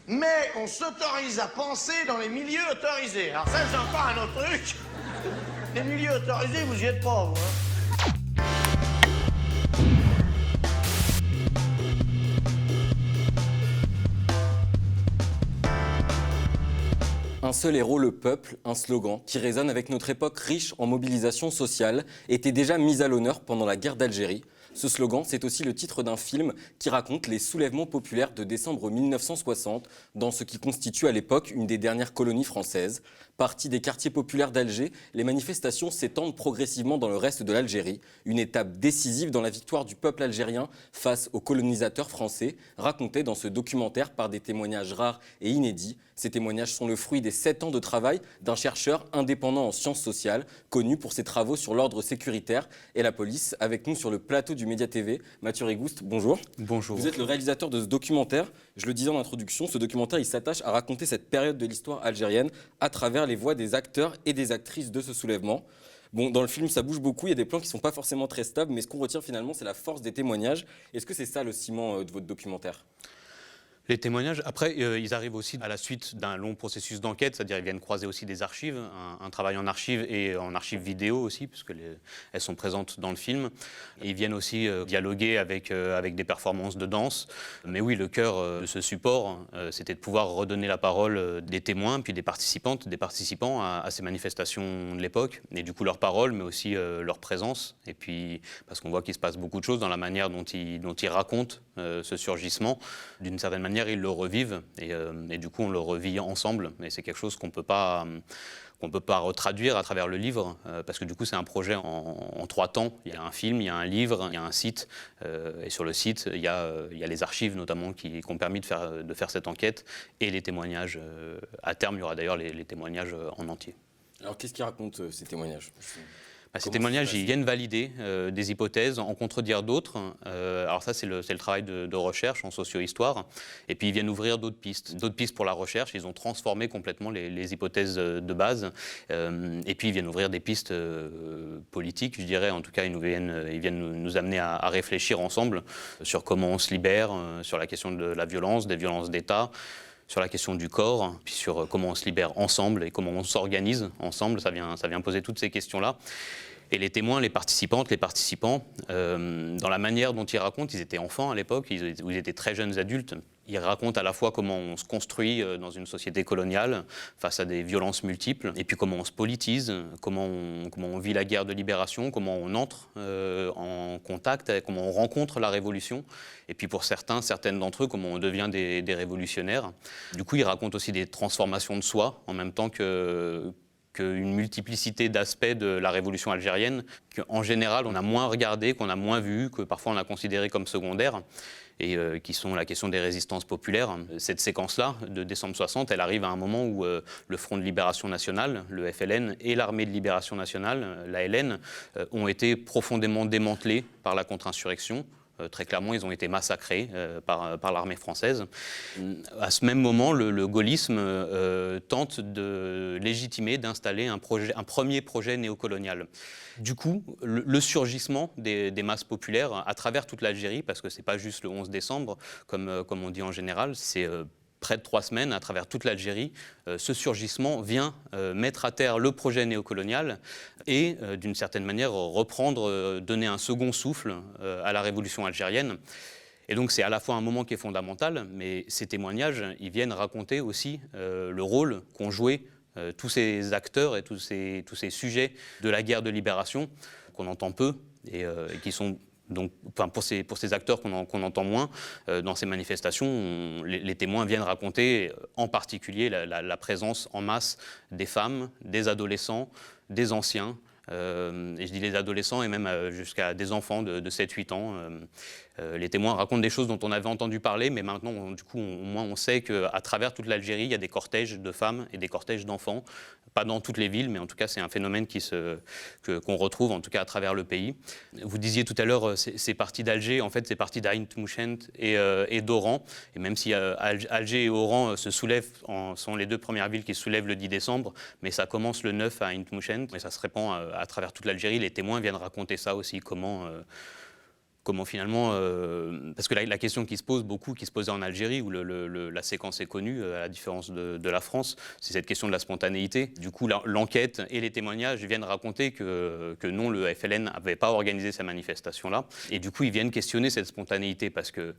mais on s'autorise à penser dans les milieux autorisés. Alors ça, c'est encore un autre truc. Les milieux autorisés, vous y êtes pas, vous, hein. Un seul héros, le peuple, un slogan qui résonne avec notre époque riche en mobilisation sociale, était déjà mis à l'honneur pendant la guerre d'Algérie. Ce slogan, c'est aussi le titre d'un film qui raconte les soulèvements populaires de décembre 1960 dans ce qui constitue à l'époque une des dernières colonies françaises. Parties des quartiers populaires d'Alger, les manifestations s'étendent progressivement dans le reste de l'Algérie, une étape décisive dans la victoire du peuple algérien face aux colonisateurs français, racontée dans ce documentaire par des témoignages rares et inédits. Ces témoignages sont le fruit des 7 ans de travail d'un chercheur indépendant en sciences sociales, connu pour ses travaux sur l'ordre sécuritaire et la police. Avec nous sur le plateau du Média TV, Mathieu Rigouste, bonjour. Bonjour. Vous êtes le réalisateur de ce documentaire. Je le disais en introduction, ce documentaire il s'attache à raconter cette période de l'histoire algérienne à travers les voix des acteurs et des actrices de ce soulèvement. Bon, dans le film, ça bouge beaucoup, il y a des plans qui ne sont pas forcément très stables, mais ce qu'on retient finalement, c'est la force des témoignages. Est-ce que c'est ça le ciment de votre documentaire ? Les témoignages, après, ils arrivent aussi à la suite d'un long processus d'enquête, c'est-à-dire ils viennent croiser aussi des archives, un travail en archives et en archives vidéo aussi, puisque elles sont présentes dans le film. Et ils viennent aussi dialoguer avec des performances de danse. Mais oui, le cœur de ce support, c'était de pouvoir redonner la parole des témoins, puis des participantes, des participants à ces manifestations de l'époque. Et du coup, leur parole, mais aussi leur présence. Et puis, parce qu'on voit qu'il se passe beaucoup de choses dans la manière dont ils racontent ce surgissement. D'une certaine manière, ils le revivent et du coup on le revit ensemble et c'est quelque chose qu'on peut pas retraduire à travers le livre parce que du coup c'est un projet en 3 temps. Il y a un film, il y a un livre, il y a un site et sur le site il y a les archives notamment qui ont permis de faire cette enquête et les témoignages. À terme il y aura d'ailleurs les témoignages en entier. Alors qu'est-ce qu'ils racontent ces témoignages ? Ces témoignages, ils viennent valider des hypothèses, en contredire d'autres. Alors ça, c'est le travail de recherche en socio-histoire. Et puis, ils viennent ouvrir d'autres pistes pour la recherche. Ils ont transformé complètement les hypothèses de base. Et puis, ils viennent ouvrir des pistes politiques, je dirais. En tout cas, ils viennent nous amener à réfléchir ensemble sur comment on se libère, sur la question de la violence, des violences d'État, sur la question du corps, puis sur comment on se libère ensemble et comment on s'organise ensemble. Ça vient poser toutes ces questions-là. Et les témoins, les participantes, les participants, dans la manière dont ils racontent, ils étaient enfants à l'époque, ils étaient très jeunes adultes. Ils racontent à la fois comment on se construit dans une société coloniale face à des violences multiples, et puis comment on se politise, comment on vit la guerre de libération, comment on entre en contact, comment on rencontre la révolution, et puis pour certaines d'entre eux, comment on devient des révolutionnaires. Du coup, ils racontent aussi des transformations de soi, en même temps qu'une multiplicité d'aspects de la révolution algérienne qu'en général on a moins regardé, qu'on a moins vu, que parfois on a considéré comme secondaires, et qui sont la question des résistances populaires. Cette séquence-là, de décembre 60, elle arrive à un moment où le Front de Libération Nationale, le FLN, et l'Armée de Libération Nationale, l'ALN, ont été profondément démantelés par la contre-insurrection. Très clairement, ils ont été massacrés par l'armée française. À ce même moment, le gaullisme tente de légitimer, d'installer un premier projet néocolonial. Du coup, le surgissement des masses populaires à travers toute l'Algérie, parce que ce n'est pas juste le 11 décembre, comme on dit en général, c'est près de 3 semaines, à travers toute l'Algérie, ce surgissement vient mettre à terre le projet néocolonial et, d'une certaine manière, donner un second souffle à la révolution algérienne. Et donc c'est à la fois un moment qui est fondamental, mais ces témoignages, ils viennent raconter aussi le rôle qu'ont joué tous ces acteurs et tous ces sujets de la guerre de libération qu'on entend peu et qui sont... Donc, pour ces acteurs qu'on entend moins, dans ces manifestations, les témoins viennent raconter en particulier la présence en masse des femmes, des adolescents, des anciens, et je dis les adolescents et même jusqu'à des enfants de 7-8 ans. Les témoins racontent des choses dont on avait entendu parler, mais maintenant, du coup, au moins on sait qu'à travers toute l'Algérie, il y a des cortèges de femmes et des cortèges d'enfants. Pas dans toutes les villes, mais en tout cas, c'est un phénomène qu'on retrouve en tout cas à travers le pays. Vous disiez tout à l'heure, c'est parti d'Alger. En fait, c'est parti d'Ain Tmouchent et d'Oran. Et même si Alger et Oran sont les 2 premières villes qui se soulèvent le 10 décembre, mais ça commence le 9 à Ain Tmouchent et ça se répand à travers toute l'Algérie. Les témoins viennent raconter ça aussi, comment Comment finalement, parce que la question qui se pose beaucoup, qui se posait en Algérie, où la séquence est connue, à la différence de la France, c'est cette question de la spontanéité. Du coup, l'enquête et les témoignages viennent raconter que non, le FLN n'avait pas organisé ces manifestations-là. Et du coup, ils viennent questionner cette spontanéité, parce que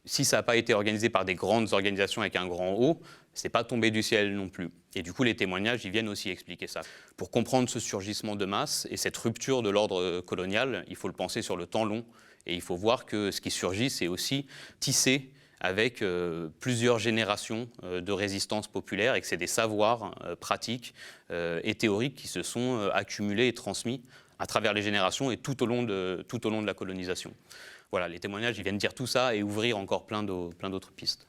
si ça n'a pas été organisé par des grandes organisations avec un grand O, c'est pas tombé du ciel non plus. Et du coup, les témoignages, ils viennent aussi expliquer ça. Pour comprendre ce surgissement de masse et cette rupture de l'ordre colonial, il faut le penser sur le temps long. Et il faut voir que ce qui surgit, c'est aussi tissé avec plusieurs générations de résistance populaire et que c'est des savoirs pratiques et théoriques qui se sont accumulés et transmis à travers les générations et tout au long de la colonisation. Voilà, les témoignages, ils viennent dire tout ça et ouvrir encore plein d'autres pistes.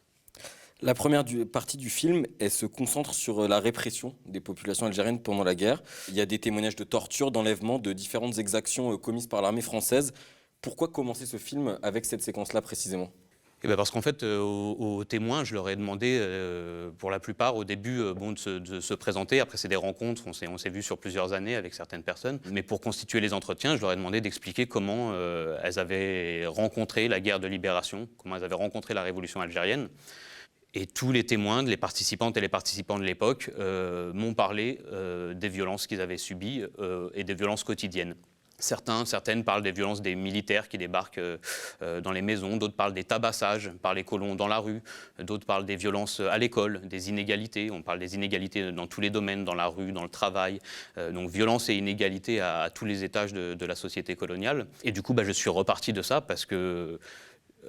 La première partie du film, elle se concentre sur la répression des populations algériennes pendant la guerre. Il y a des témoignages de torture, d'enlèvement, de différentes exactions commises par l'armée française. Pourquoi commencer ce film avec cette séquence-là précisément ? Eh bien parce qu'en fait, aux témoins, je leur ai demandé, pour la plupart, au début, de se présenter. Après, c'est des rencontres, on s'est vu sur plusieurs années avec certaines personnes. Mais pour constituer les entretiens, je leur ai demandé d'expliquer comment elles avaient rencontré la guerre de libération, comment elles avaient rencontré la révolution algérienne. Et tous les témoins, les participantes et les participants de l'époque, m'ont parlé des violences qu'ils avaient subies et des violences quotidiennes. Certaines parlent des violences des militaires qui débarquent dans les maisons, d'autres parlent des tabassages par les colons dans la rue, d'autres parlent des violences à l'école, des inégalités. On parle des inégalités dans tous les domaines, dans la rue, dans le travail. Donc violence et inégalité à tous les étages de la société coloniale. Et du coup, je suis reparti de ça parce que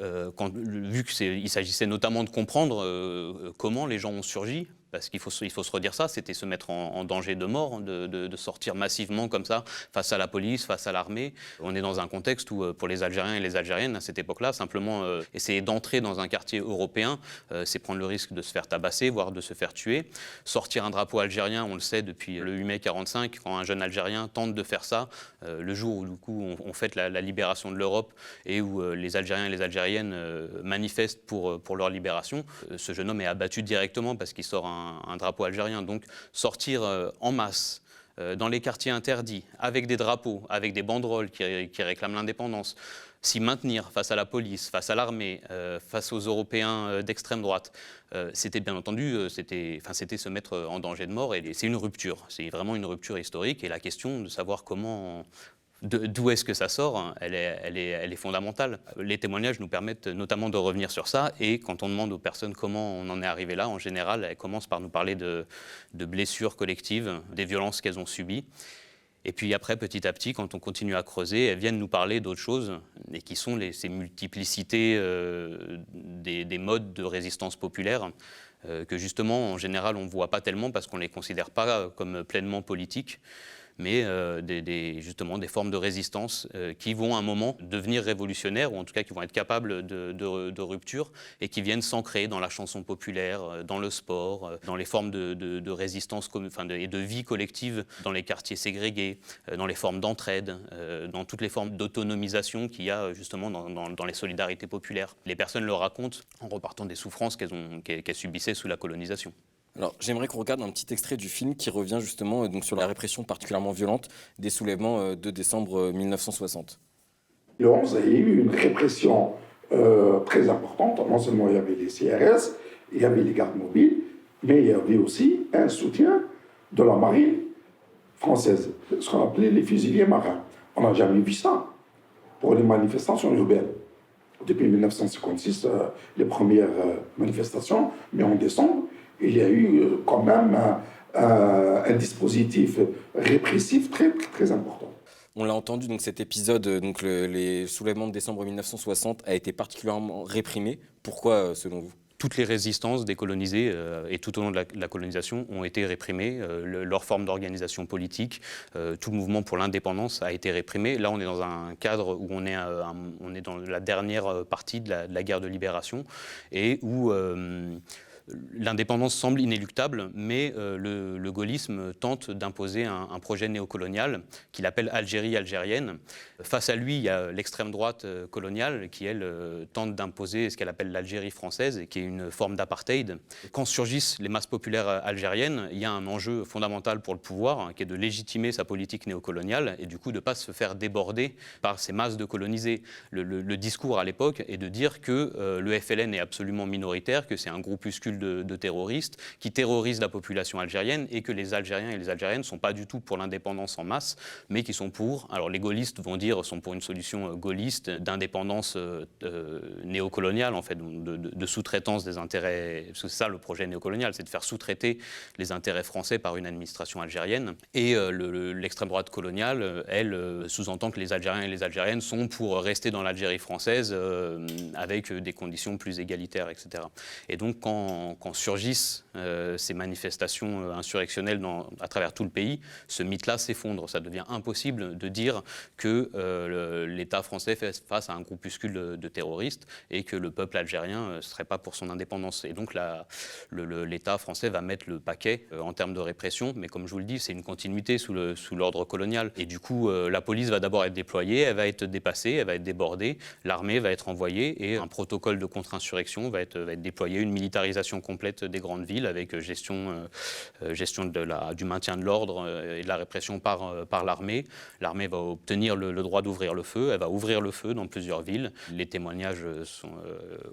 vu qu'il s'agissait notamment de comprendre comment les gens ont surgi, parce qu'il faut se redire ça, c'était se mettre en danger de mort, de sortir massivement comme ça, face à la police, face à l'armée. On est dans un contexte où, pour les Algériens et les Algériennes, à cette époque-là, simplement essayer d'entrer dans un quartier européen, c'est prendre le risque de se faire tabasser, voire de se faire tuer. Sortir un drapeau algérien, on le sait depuis le 8 mai 1945, quand un jeune Algérien tente de faire ça, le jour où du coup, on fête la libération de l'Europe et où les Algériens et les Algériennes manifestent pour leur libération, ce jeune homme est abattu directement parce qu'il sort un drapeau algérien. Donc sortir en masse dans les quartiers interdits, avec des drapeaux, avec des banderoles qui réclament l'indépendance, s'y maintenir face à la police, face à l'armée, face aux Européens d'extrême droite, c'était bien entendu, c'était se mettre en danger de mort. Et c'est une rupture, c'est vraiment une rupture historique. Et la question de savoir comment... D'où est-ce que ça sort, elle est fondamentale. Les témoignages nous permettent notamment de revenir sur ça, et quand on demande aux personnes comment on en est arrivé là, en général, elles commencent par nous parler de blessures collectives, des violences qu'elles ont subies. Et puis après, petit à petit, quand on continue à creuser, elles viennent nous parler d'autres choses, et qui sont ces multiplicités des modes de résistance populaire, que justement, en général, on ne voit pas tellement parce qu'on ne les considère pas comme pleinement politiques, mais justement des formes de résistance qui vont à un moment devenir révolutionnaires, ou en tout cas qui vont être capables de rupture, et qui viennent s'ancrer dans la chanson populaire, dans le sport, dans les formes de résistance et de vie collective, dans les quartiers ségrégués, dans les formes d'entraide, dans toutes les formes d'autonomisation qu'il y a justement dans les solidarités populaires. Les personnes le racontent en repartant des souffrances qu'elles subissaient sous la colonisation. Alors, j'aimerais qu'on regarde un petit extrait du film qui revient justement donc, sur la répression particulièrement violente des soulèvements de décembre 1960. Le 11, il y a eu une répression très importante. Non seulement il y avait les CRS, il y avait les gardes mobiles, mais il y avait aussi un soutien de la marine française, ce qu'on appelait les fusiliers marins. On n'a jamais vu ça pour les manifestations urbaines. Depuis 1956, les premières manifestations, mais en décembre, il y a eu quand même un dispositif répressif très, très important. On l'a entendu, donc cet épisode, donc les soulèvements de décembre 1960 a été particulièrement réprimé. Pourquoi, selon vous ? Toutes les résistances décolonisées et tout au long de la colonisation ont été réprimées. Leur forme d'organisation politique, tout le mouvement pour l'indépendance a été réprimé. Là, on est dans un cadre où on est dans la dernière partie de la guerre de libération et où L'indépendance semble inéluctable, mais le gaullisme tente d'imposer un projet néocolonial qu'il appelle Algérie algérienne. Face à lui, il y a l'extrême droite coloniale qui, elle, tente d'imposer ce qu'elle appelle l'Algérie française, et qui est une forme d'apartheid. Quand surgissent les masses populaires algériennes, il y a un enjeu fondamental pour le pouvoir, qui est de légitimer sa politique néocoloniale et du coup de ne pas se faire déborder par ces masses de colonisés. Le discours à l'époque est de dire que le FLN est absolument minoritaire, que c'est un groupuscule de terroristes qui terrorisent la population algérienne, et que les Algériens et les Algériennes ne sont pas du tout pour l'indépendance en masse, mais qui sont pour, alors les gaullistes vont dire, sont pour une solution gaulliste d'indépendance néocoloniale, en fait, de sous-traitance des intérêts, parce que c'est ça le projet néocolonial, c'est de faire sous-traiter les intérêts français par une administration algérienne. Et l'extrême droite coloniale, elle, sous-entend que les Algériens et les Algériennes sont pour rester dans l'Algérie française avec des conditions plus égalitaires, etc. Et donc quand surgissent ces manifestations insurrectionnelles à travers tout le pays, ce mythe-là s'effondre. Ça devient impossible de dire que l'État français fait face à un groupuscule de terroristes et que le peuple algérien ne serait pas pour son indépendance. Et donc l'État français va mettre le paquet en termes de répression, mais comme je vous le dis, c'est une continuité sous l'ordre colonial. Et du coup, la police va d'abord être déployée, elle va être dépassée, elle va être débordée, l'armée va être envoyée et un protocole de contre-insurrection va être déployé, une militarisation complète des grandes villes avec gestion du maintien de l'ordre et de la répression par l'armée. L'armée va obtenir le droit d'ouvrir le feu, elle va ouvrir le feu dans plusieurs villes. Les témoignages sont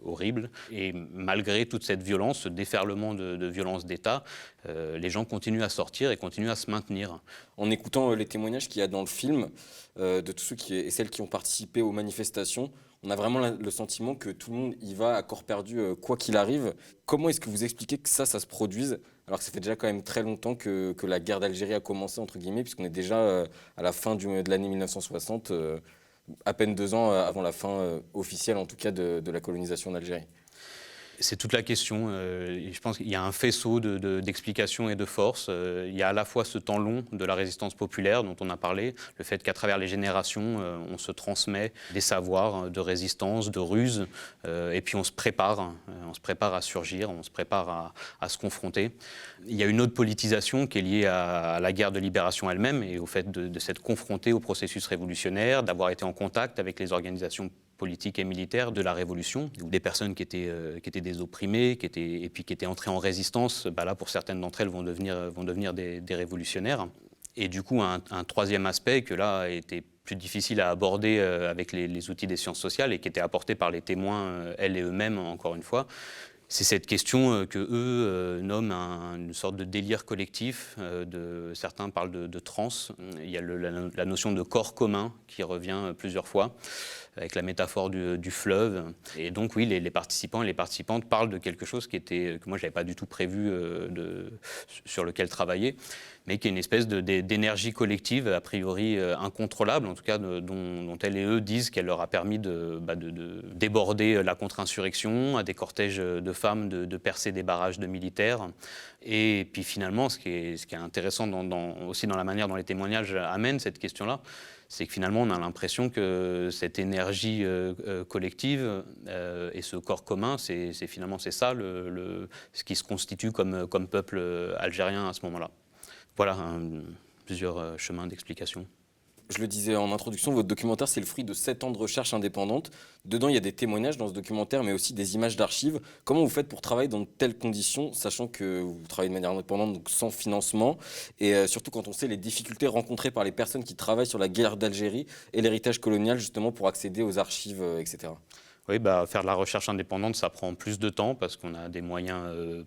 horribles et malgré toute cette violence, ce déferlement de violence d'État, les gens continuent à sortir et continuent à se maintenir. En écoutant les témoignages qu'il y a dans le film, de tous ceux et celles qui ont participé aux manifestations, on a vraiment le sentiment que tout le monde y va à corps perdu, quoi qu'il arrive. Comment est-ce que vous expliquez que ça se produise, alors que ça fait déjà quand même très longtemps que la guerre d'Algérie a commencé, entre guillemets, puisqu'on est déjà à la fin de l'année 1960, à peine 2 ans avant la fin officielle, en tout cas, de la colonisation d'Algérie? C'est toute la question. Je pense qu'il y a un faisceau d'explications et de forces. Il y a à la fois ce temps long de la résistance populaire dont on a parlé, le fait qu'à travers les générations, on se transmet des savoirs de résistance, de ruse, et puis on se prépare à surgir, on se prépare à se confronter. Il y a une autre politisation qui est liée à la guerre de libération elle-même et au fait de s'être confronté au processus révolutionnaire, d'avoir été en contact avec les organisations politiques et militaires de la Révolution, ou des personnes qui étaient des opprimés, qui étaient entrées en résistance. Là, pour certaines d'entre elles, vont devenir des révolutionnaires. Et du coup, un troisième aspect que là a été plus difficile à aborder avec les outils des sciences sociales et qui était apporté par les témoins, elles et eux-mêmes, encore une fois, c'est cette question que eux nomment une sorte de délire collectif. Certains parlent de transe. Il y a la notion de corps commun qui revient plusieurs fois, avec la métaphore du fleuve. Et donc oui, les participants et les participantes parlent de quelque chose que moi je n'avais pas du tout prévu sur lequel travailler, mais qui est une espèce d'énergie collective, a priori incontrôlable, en tout cas dont elles et eux disent qu'elle leur a permis de déborder la contre-insurrection, à des cortèges de femmes, de percer des barrages de militaires. Et puis finalement, ce qui est intéressant aussi dans la manière dont les témoignages amènent cette question-là, c'est que finalement on a l'impression que cette énergie collective et ce corps commun, c'est ça ce qui se constitue comme peuple algérien à ce moment-là. Voilà plusieurs chemins d'explication. Je le disais en introduction, votre documentaire, c'est le fruit de 7 ans de recherche indépendante. Dedans, il y a des témoignages dans ce documentaire, mais aussi des images d'archives. Comment vous faites pour travailler dans de telles conditions, sachant que vous travaillez de manière indépendante, donc sans financement, et surtout quand on sait les difficultés rencontrées par les personnes qui travaillent sur la guerre d'Algérie et l'héritage colonial, justement, pour accéder aux archives, etc. Oui, faire de la recherche indépendante, ça prend plus de temps parce qu'on a des moyens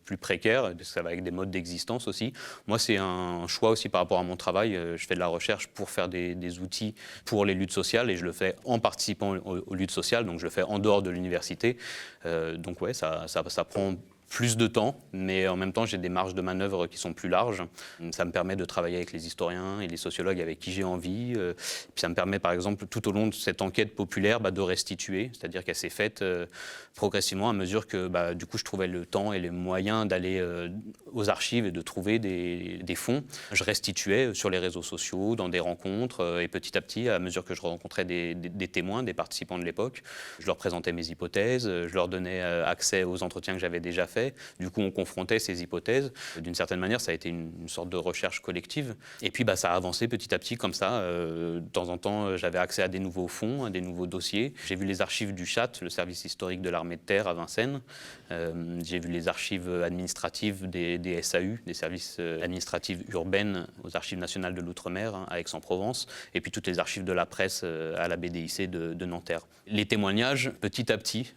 plus précaires, ça va avec des modes d'existence aussi. Moi, c'est un choix aussi par rapport à mon travail. Je fais de la recherche pour faire des outils pour les luttes sociales et je le fais en participant aux luttes sociales, donc je le fais en dehors de l'université. Donc ouais, ça prend plus de temps, mais en même temps, j'ai des marges de manœuvre qui sont plus larges. Ça me permet de travailler avec les historiens et les sociologues avec qui j'ai envie. Puis ça me permet, par exemple, tout au long de cette enquête populaire, de restituer, c'est-à-dire qu'elle s'est faite progressivement à mesure que, du coup, je trouvais le temps et les moyens d'aller aux archives et de trouver des fonds. Je restituais sur les réseaux sociaux, dans des rencontres, et petit à petit, à mesure que je rencontrais des témoins, des participants de l'époque, je leur présentais mes hypothèses, je leur donnais accès aux entretiens que j'avais déjà faits. faits. Du coup, on confrontait ces hypothèses. D'une certaine manière, ça a été une sorte de recherche collective. Et puis, ça a avancé petit à petit comme ça. De temps en temps, j'avais accès à des nouveaux fonds, à des nouveaux dossiers. J'ai vu les archives du CHAT, le service historique de l'armée de terre à Vincennes. J'ai vu les archives administratives des SAU, des services administratifs urbaines aux archives nationales de l'Outre-mer à Aix-en-Provence. Et puis toutes les archives de la presse à la BDIC de Nanterre. Les témoignages, petit à petit,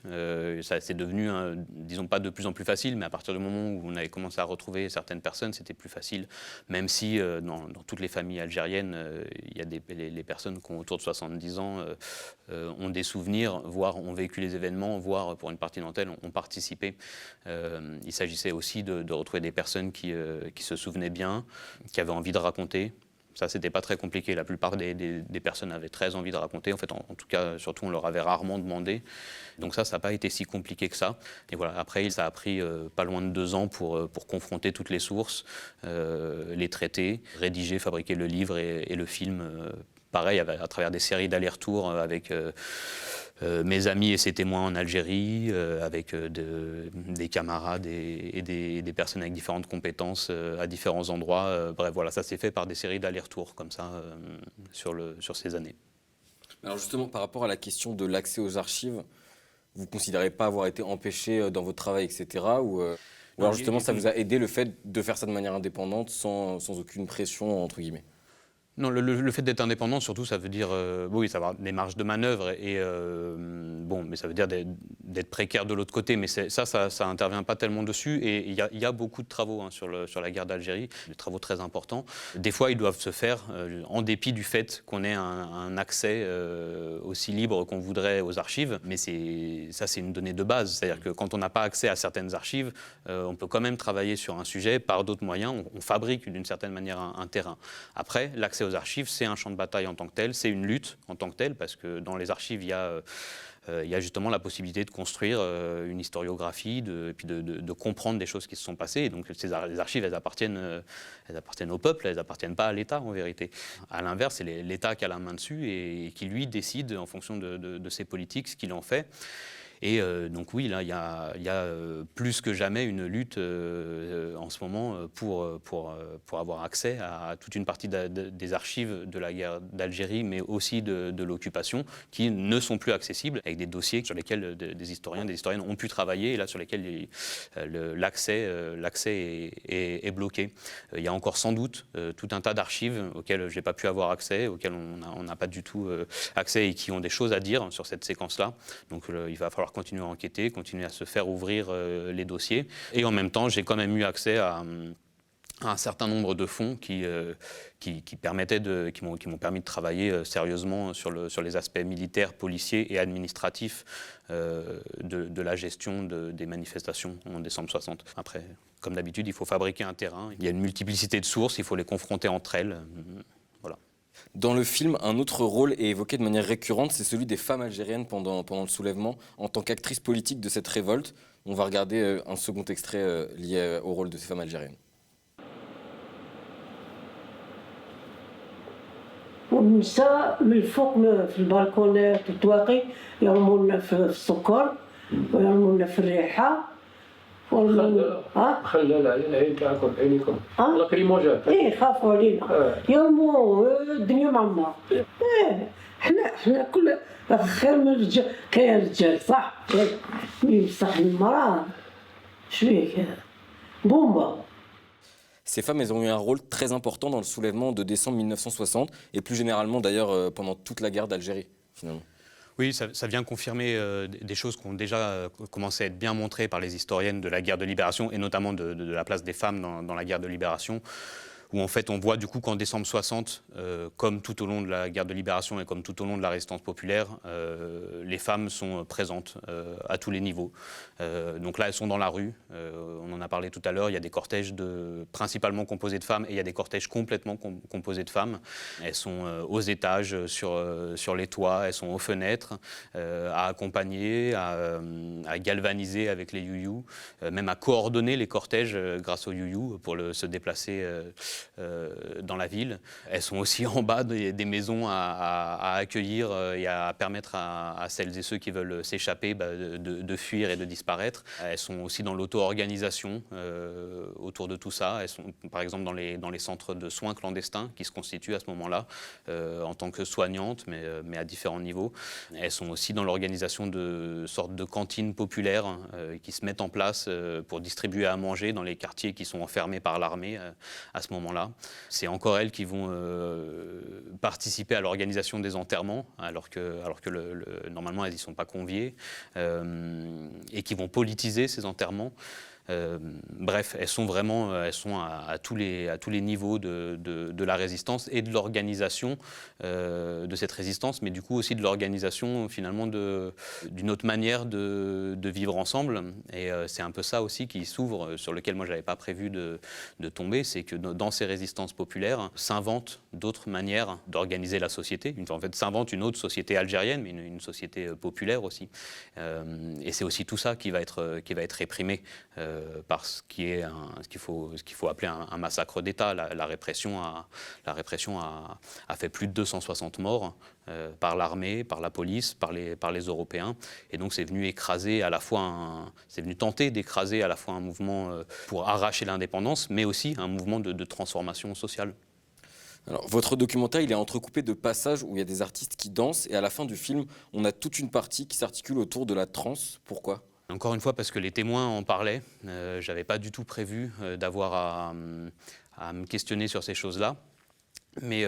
ça c'est devenu, disons pas de plus en plus facile, mais à partir du moment où on avait commencé à retrouver certaines personnes, c'était plus facile, même si dans toutes les familles algériennes, il y a les personnes qui ont autour de 70 ans ont des souvenirs, voire ont vécu les événements, voire pour une partie d'entre elles ont participé. Il s'agissait aussi de retrouver des personnes qui se souvenaient bien, qui avaient envie de raconter. Ça, c'était pas très compliqué. La plupart des personnes avaient très envie de raconter. En fait, en tout cas, surtout, on leur avait rarement demandé. Donc ça n'a pas été si compliqué que ça. Et voilà. Après, ça a pris pas loin de 2 ans pour confronter toutes les sources, les traiter, rédiger, fabriquer le livre et le film. Pareil, à travers des séries d'allers-retours avec mes amis et ses témoins en Algérie, avec des camarades et des personnes avec différentes compétences à différents endroits. Bref, voilà, ça s'est fait par des séries d'allers-retours comme ça sur ces années. Alors justement, par rapport à la question de l'accès aux archives, vous ne considérez pas avoir été empêché dans votre travail, etc. Ou alors justement, ça vous a aidé le fait de faire ça de manière indépendante, sans aucune pression, entre guillemets? Non, le fait d'être indépendant, surtout, ça veut dire, oui, ça va avoir des marges de manœuvre mais ça veut dire d'être précaire de l'autre côté. Mais ça intervient pas tellement dessus. Et il y a beaucoup de travaux sur la guerre d'Algérie, des travaux très importants. Des fois, ils doivent se faire en dépit du fait qu'on ait un accès aussi libre qu'on voudrait aux archives. Mais c'est une donnée de base. C'est-à-dire que quand on n'a pas accès à certaines archives, on peut quand même travailler sur un sujet par d'autres moyens. On fabrique d'une certaine manière un terrain. Après, l'accès aux archives, c'est un champ de bataille en tant que tel, c'est une lutte en tant que telle, parce que dans les archives, il y a justement la possibilité de construire une historiographie, et puis de comprendre des choses qui se sont passées. Et donc les archives, elles appartiennent au peuple, elles n'appartiennent pas à l'État en vérité. À l'inverse, c'est l'État qui a la main dessus et qui lui décide en fonction de ses politiques ce qu'il en fait. Et donc oui, là, il y a plus que jamais une lutte en ce moment pour avoir accès à toute une partie des archives de la guerre d'Algérie, mais aussi de l'occupation, qui ne sont plus accessibles, avec des dossiers sur lesquels des historiens, des historiennes ont pu travailler, et là sur lesquels l'accès est bloqué. Il y a encore sans doute tout un tas d'archives auxquelles je n'ai pas pu avoir accès, auxquelles on n'a pas du tout accès et qui ont des choses à dire sur cette séquence-là. Donc il va falloir continuer à enquêter, continuer à se faire ouvrir les dossiers. Et en même temps, j'ai quand même eu accès à un certain nombre de fonds qui m'ont permis de travailler sérieusement sur les aspects militaires, policiers et administratifs de la gestion des manifestations en décembre 60. Après, comme d'habitude, il faut fabriquer un terrain. Il y a une multiplicité de sources, il faut les confronter entre elles. Voilà. Dans le film, un autre rôle est évoqué de manière récurrente, c'est celui des femmes algériennes pendant le soulèvement, en tant qu'actrices politiques de cette révolte. On va regarder un second extrait lié au rôle de ces femmes algériennes. والنساء من الفوق في البالكونات والطواقي يرموا لنا في السكر ويرموا لنا في الريحه خلى العين تاعكم عينيكم لاكريموجات خافوا علينا يرموا الدنيا معمره حنا كل خير من الرجال كاين رجال صح بصح المراه شويه بومبا. Ces femmes, elles ont eu un rôle très important dans le soulèvement de décembre 1960 et plus généralement d'ailleurs pendant toute la guerre d'Algérie, finalement. Oui, ça vient confirmer des choses qui ont déjà commencé à être bien montrées par les historiennes de la guerre de libération et notamment de la place des femmes dans la guerre de libération, où en fait on voit du coup qu'en décembre 60, comme tout au long de la guerre de libération et comme tout au long de la résistance populaire, les femmes sont présentes à tous les niveaux. Donc là, elles sont dans la rue, on en a parlé tout à l'heure, il y a des cortèges principalement composés de femmes et il y a des cortèges complètement composés de femmes. Elles sont aux étages, sur les toits, elles sont aux fenêtres, à accompagner, à galvaniser avec les you-you, même à coordonner les cortèges grâce aux you-you pour se déplacer dans la ville. Elles sont aussi en bas des maisons à accueillir et à permettre à celles et ceux qui veulent s'échapper de fuir et de disparaître. Elles sont aussi dans l'auto-organisation autour de tout ça. Elles sont par exemple dans les centres de soins clandestins qui se constituent à ce moment-là en tant que soignantes, mais à différents niveaux. Elles sont aussi dans l'organisation de sortes de cantines populaires qui se mettent en place pour distribuer à manger dans les quartiers qui sont enfermés par l'armée à ce moment-là. C'est encore elles qui vont participer à l'organisation des enterrements, alors que normalement elles n'y sont pas conviées, et qui vont politiser ces enterrements. Bref, elles sont à tous les niveaux de la résistance et de l'organisation de cette résistance, mais du coup aussi de l'organisation finalement d'une autre manière de vivre ensemble. Et c'est un peu ça aussi qui s'ouvre, sur lequel moi je n'avais pas prévu de tomber, c'est que dans ces résistances populaires s'inventent d'autres manières d'organiser la société. En fait, s'invente une autre société algérienne, mais une société populaire aussi. Et c'est aussi tout ça qui va être réprimé par ce qu'il faut appeler un massacre d'État. La répression a fait plus de 260 morts par l'armée, par la police, par les Européens. Et donc c'est venu écraser c'est venu tenter d'écraser à la fois un mouvement pour arracher l'indépendance, mais aussi un mouvement de transformation sociale. Alors, votre documentaire, il est entrecoupé de passages où il y a des artistes qui dansent, et à la fin du film, on a toute une partie qui s'articule autour de la trance. Pourquoi ? Encore une fois, parce que les témoins en parlaient. Je n'avais pas du tout prévu d'avoir à me questionner sur ces choses-là. Mais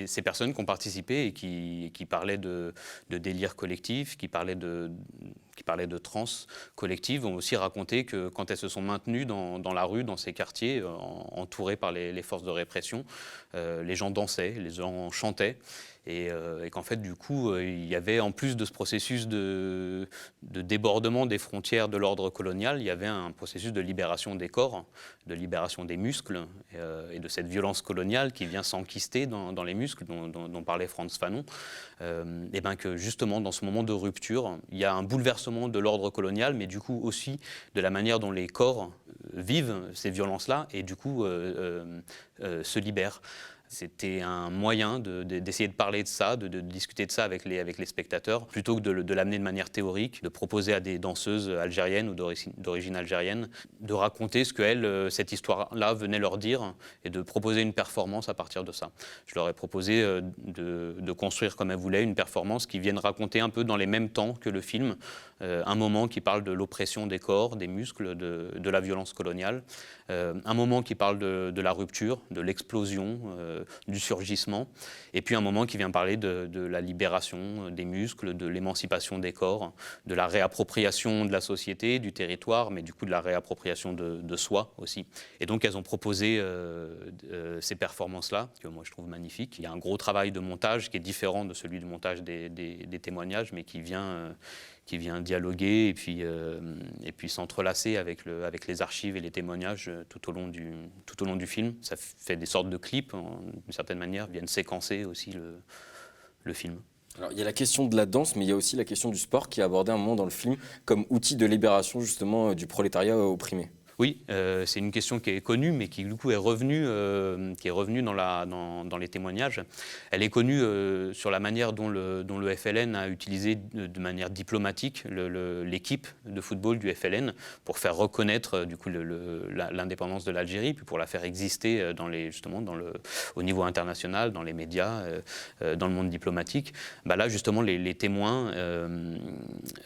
ces personnes qui ont participé et qui parlaient de délire collectif, qui parlaient de transe collective, ont aussi raconté que quand elles se sont maintenues dans la rue, dans ces quartiers, entourées par les forces de répression, les gens dansaient, les gens chantaient. Et qu'en fait, du coup, il y avait, en plus de ce processus de débordement des frontières de l'ordre colonial, il y avait un processus de libération des corps, de libération des muscles, et de cette violence coloniale qui vient s'enquister dans les muscles, dont parlait Frantz Fanon. Et bien que justement, dans ce moment de rupture, il y a un bouleversement de l'ordre colonial, mais du coup aussi de la manière dont les corps vivent ces violences-là, et du coup se libèrent. C'était un moyen d'essayer de parler de ça, de discuter de ça avec les spectateurs, plutôt que de l'amener de manière théorique, de proposer à des danseuses algériennes ou d'origine algérienne de raconter ce que cette histoire-là venait leur dire, et de proposer une performance à partir de ça. Je leur ai proposé de construire comme elles voulaient une performance qui vienne raconter un peu dans les mêmes temps que le film, un moment qui parle de l'oppression des corps, des muscles, de la violence coloniale, un moment qui parle de la rupture, de l'explosion, du surgissement, et puis un moment qui vient parler de la libération des muscles, de l'émancipation des corps, de la réappropriation de la société, du territoire, mais du coup de la réappropriation de soi aussi. Et donc elles ont proposé ces performances-là, que moi je trouve magnifiques. Il y a un gros travail de montage qui est différent de celui du montage des témoignages, mais qui vient dialoguer et puis s'entrelacer avec les archives et les témoignages tout au long du film. Ça fait des sortes de clips, d'une certaine manière, viennent séquencer aussi le film. Alors, il y a la question de la danse, mais il y a aussi la question du sport qui est abordée à un moment dans le film comme outil de libération justement du prolétariat opprimé. Oui, c'est une question qui est connue, mais qui du coup est revenue dans les témoignages. Elle est connue sur la manière dont le FLN a utilisé de manière diplomatique l'équipe de football du FLN pour faire reconnaître du coup l'indépendance de l'Algérie, puis pour la faire exister au niveau international, dans les médias, dans le monde diplomatique. Là justement les témoins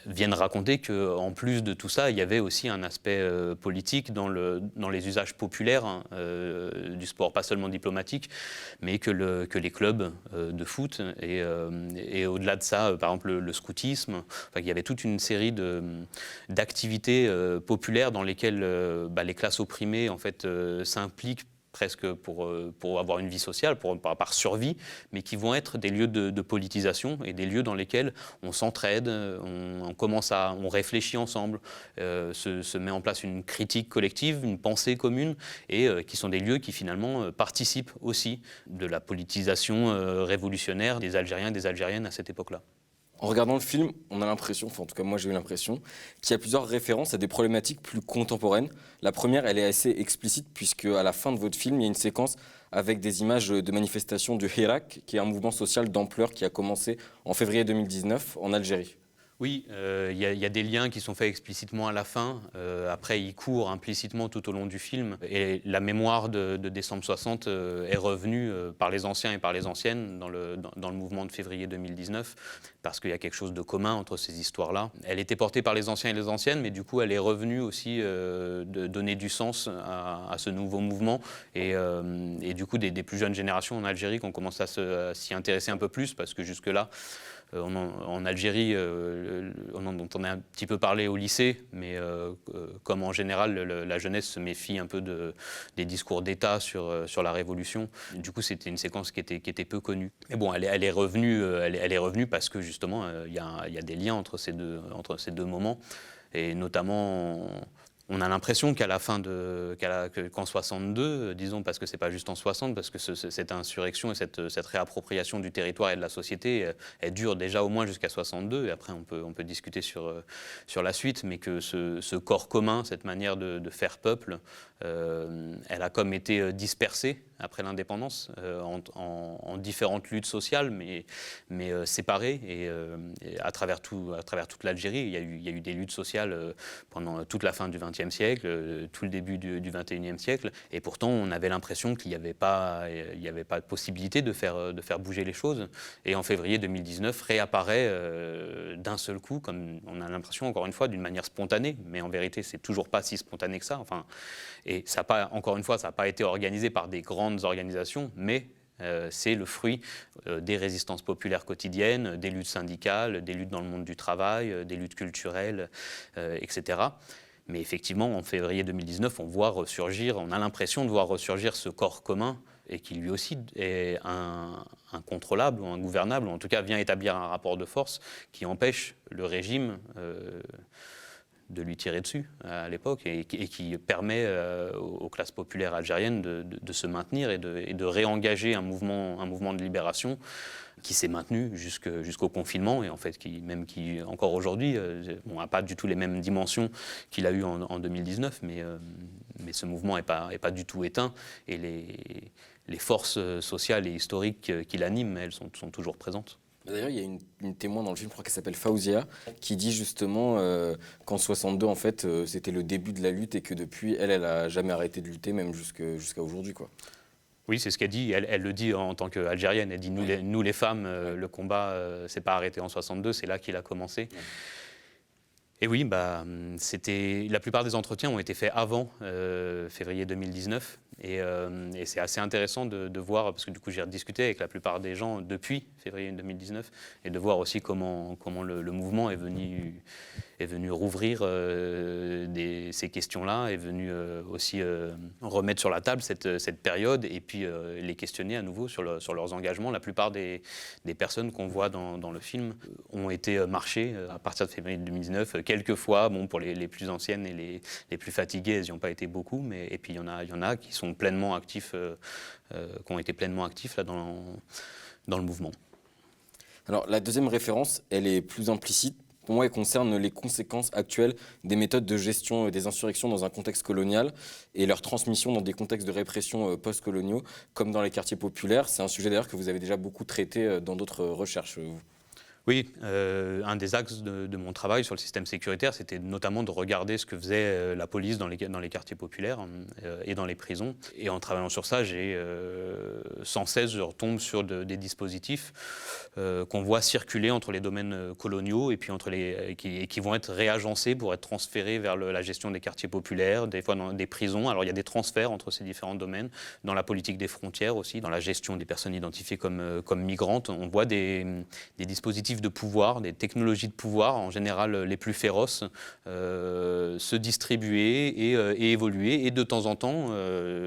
viennent raconter qu'en plus de tout ça, il y avait aussi un aspect politique dans les usages populaires du sport, pas seulement diplomatique, mais que les clubs de foot et au-delà de ça, par exemple le scoutisme, il y avait toute une série d'activités populaires dans lesquelles les classes opprimées en fait s'impliquent presque pour avoir une vie sociale, par survie, mais qui vont être des lieux de politisation et des lieux dans lesquels on s'entraide, on réfléchit ensemble, se met en place une critique collective, une pensée commune, et qui sont des lieux qui finalement participent aussi de la politisation révolutionnaire des Algériens et des Algériennes à cette époque-là. En regardant le film, on a l'impression, enfin en tout cas moi j'ai eu l'impression, qu'il y a plusieurs références à des problématiques plus contemporaines. La première, elle est assez explicite puisque à la fin de votre film, il y a une séquence avec des images de manifestations du Hirak, qui est un mouvement social d'ampleur qui a commencé en février 2019 en Algérie. Oui, il y a des liens qui sont faits explicitement à la fin. Après, ils courent implicitement tout au long du film. Et la mémoire de décembre 60 est revenue par les anciens et par les anciennes dans le mouvement de février 2019, parce qu'il y a quelque chose de commun entre ces histoires-là. Elle était portée par les anciens et les anciennes, mais du coup, elle est revenue aussi de donner du sens à ce nouveau mouvement. Et du coup, des plus jeunes générations en Algérie qui ont commencé à s'y intéresser un peu plus, parce que jusque-là, en Algérie, dont on a un petit peu parlé au lycée, mais comme en général la jeunesse se méfie un peu des discours d'État sur la Révolution, du coup c'était une séquence qui était peu connue. Mais bon, elle est revenue parce que justement il y a des liens entre ces deux moments, et notamment on a l'impression qu'à la fin qu'en 62, disons, parce que c'est pas juste en 60, parce que cette insurrection et cette réappropriation du territoire et de la société, elle dure déjà au moins jusqu'à 62, et après on peut discuter sur la suite, mais que ce corps commun, cette manière de faire peuple, elle a comme été dispersée après l'indépendance en différentes luttes sociales, mais séparées, et à travers toute l'Algérie, il y a eu des luttes sociales pendant toute la fin du XXe siècle, tout le début du XXIe siècle, et pourtant on avait l'impression qu'il n'y avait pas de possibilité de faire bouger les choses. Et en février 2019 réapparaît d'un seul coup, comme on a l'impression, encore une fois, d'une manière spontanée, mais en vérité c'est toujours pas si spontané que ça. Et ça n'a pas, encore une fois, ça n'a pas été organisé par des grandes organisations, mais c'est le fruit des résistances populaires quotidiennes, des luttes syndicales, des luttes dans le monde du travail, des luttes culturelles, etc. Mais effectivement, en février 2019, on a l'impression de voir ressurgir ce corps commun, et qui lui aussi est incontrôlable ou ingouvernable, ou en tout cas vient établir un rapport de force qui empêche le régime de lui tirer dessus à l'époque, et qui permet aux classes populaires algériennes de se maintenir et de réengager un mouvement de libération qui s'est maintenu jusqu'au confinement, et en fait qui encore aujourd'hui n'a pas du tout les mêmes dimensions qu'il a eu en 2019, mais ce mouvement n'est pas du tout éteint, et les forces sociales et historiques qui l'animent, elles sont toujours présentes. D'ailleurs, il y a une témoin dans le film, je crois qu'elle s'appelle Faouzia, qui dit justement qu'en 62, en fait, c'était le début de la lutte, et que depuis, elle a jamais arrêté de lutter, même jusqu'à aujourd'hui, quoi. Oui, c'est ce qu'elle dit. Elle le dit en tant qu'Algérienne. Elle dit nous les femmes, le combat s'est pas arrêté en 62, c'est là qu'il a commencé. Ouais. Et oui, la plupart des entretiens ont été faits avant février 2019. Et c'est assez intéressant de voir, parce que du coup j'ai rediscuté avec la plupart des gens depuis février 2019, et de voir aussi comment le mouvement est venu rouvrir ces questions-là, est venu aussi remettre sur la table cette période, et puis les questionner à nouveau sur leurs engagements. La plupart des personnes qu'on voit dans le film ont été marchées à partir de février 2019, quelquefois, pour les plus anciennes et les plus fatiguées, elles n'y ont pas été beaucoup, et puis il y en a qui sont pleinement actifs, qui ont été pleinement actifs là, dans le mouvement. Alors la deuxième référence, elle est plus implicite. Pour moi, elle concerne les conséquences actuelles des méthodes de gestion des insurrections dans un contexte colonial et leur transmission dans des contextes de répression post-coloniaux, comme dans les quartiers populaires. C'est un sujet d'ailleurs que vous avez déjà beaucoup traité dans d'autres recherches, vous. Oui, un des axes de mon travail sur le système sécuritaire, c'était notamment de regarder ce que faisait la police dans les quartiers populaires et dans les prisons. Et en travaillant sur ça, sans cesse, je retombe sur des dispositifs qu'on voit circuler entre les domaines coloniaux, et puis qui vont être réagencés pour être transférés vers la gestion des quartiers populaires, des fois dans des prisons. Alors il y a des transferts entre ces différents domaines, dans la politique des frontières aussi, dans la gestion des personnes identifiées comme migrantes. On voit des dispositifs de pouvoir, des technologies de pouvoir, en général les plus féroces, se distribuer et évoluer. Et de temps en temps,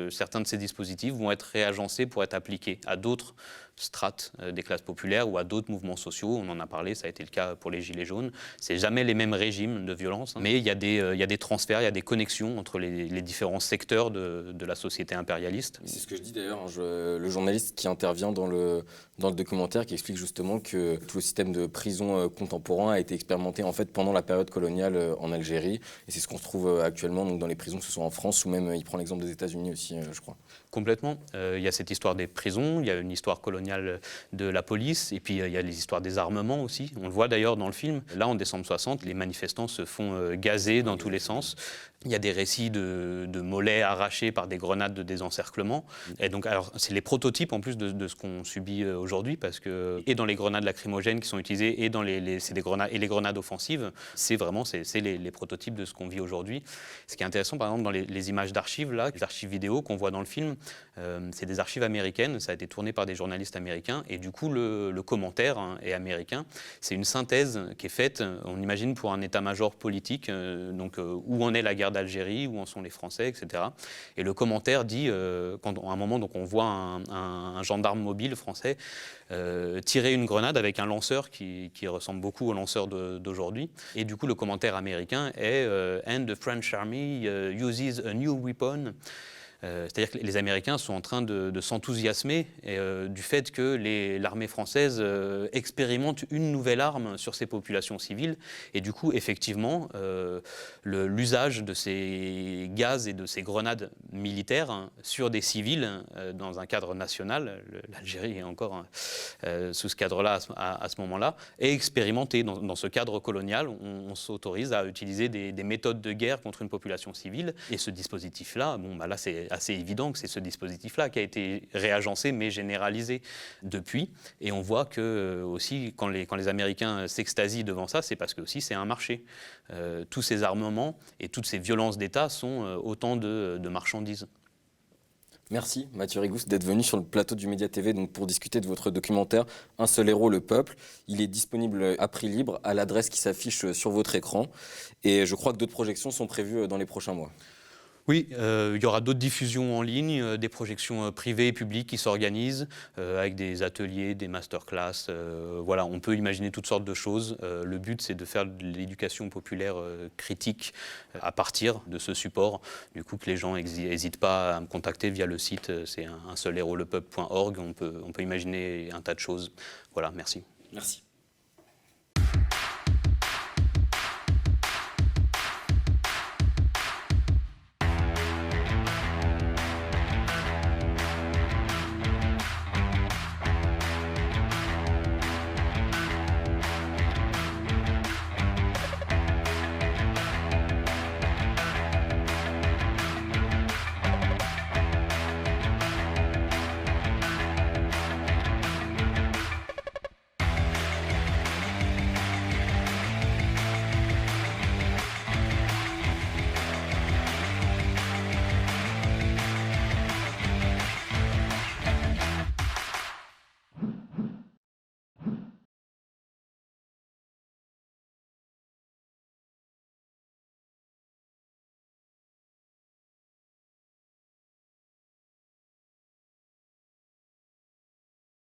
certains de ces dispositifs vont être réagencés pour être appliqués à d'autres strates des classes populaires ou à d'autres mouvements sociaux. On en a parlé, ça a été le cas pour les Gilets jaunes. C'est jamais les mêmes régimes de violence, mais il y a des transferts, il y a des connexions entre les différents secteurs de la société impérialiste. C'est ce que je dis d'ailleurs, le journaliste qui intervient dans le documentaire, qui explique justement que tout le système de prison contemporain a été expérimenté en fait pendant la période coloniale en Algérie, et c'est ce qu'on se trouve actuellement donc, dans les prisons, que ce soit en France ou même, il prend l'exemple des États-Unis aussi, je crois. Complètement. Il y a cette histoire des prisons, il y a une histoire coloniale de la police, et puis il y a les histoires des armements aussi. On le voit d'ailleurs dans le film. Là, en décembre 60, les manifestants se font gazer dans tous les sens. Il y a des récits de mollets arrachés par des grenades de désencerclement. Et donc, alors, c'est les prototypes en plus de ce qu'on subit aujourd'hui, parce que et dans les grenades lacrymogènes qui sont utilisées et dans les grenades offensives, c'est les prototypes de ce qu'on vit aujourd'hui. Ce qui est intéressant, par exemple, dans les images d'archives, là, les archives vidéo qu'on voit dans le film, c'est des archives américaines. Ça a été tourné par des journalistes américains, et du coup, le commentaire est américain. C'est une synthèse qui est faite, on imagine, pour un état-major politique, où en est la guerre d'Algérie, où en sont les Français, etc. Et le commentaire dit, à un moment, donc on voit un gendarme mobile français tirer une grenade avec un lanceur qui ressemble beaucoup au lanceur d'aujourd'hui. Et du coup, le commentaire américain est « And the French Army uses a new weapon ». C'est-à-dire que les Américains sont en train de s'enthousiasmer du fait que l'armée française expérimente une nouvelle arme sur ces populations civiles. Et du coup, effectivement, l'usage de ces gaz et de ces grenades militaires sur des civils dans un cadre national, l'Algérie est encore sous ce cadre-là à ce moment-là, est expérimenté. Dans ce cadre colonial, on s'autorise à utiliser des méthodes de guerre contre une population civile. Et ce dispositif-là, là c'est assez évident que c'est ce dispositif-là qui a été réagencé mais généralisé depuis. Et on voit que aussi quand les Américains s'extasient devant ça, c'est parce que aussi c'est un marché. Tous ces armements et toutes ces violences d'État sont autant de marchandises. Merci Mathieu Rigous d'être venu sur le plateau du Média TV donc pour discuter de votre documentaire Un seul héros, le peuple. Il est disponible à prix libre à l'adresse qui s'affiche sur votre écran. Et je crois que d'autres projections sont prévues dans les prochains mois. Oui, il y aura d'autres diffusions en ligne, des projections privées et publiques qui s'organisent avec des ateliers, des masterclass. Voilà, on peut imaginer toutes sortes de choses. Le but, c'est de faire de l'éducation populaire critique à partir de ce support. Du coup, que les gens n'hésitent pas à me contacter via le site, c'est unseulehérolepeuple.org. On peut imaginer un tas de choses. Voilà, merci. Merci.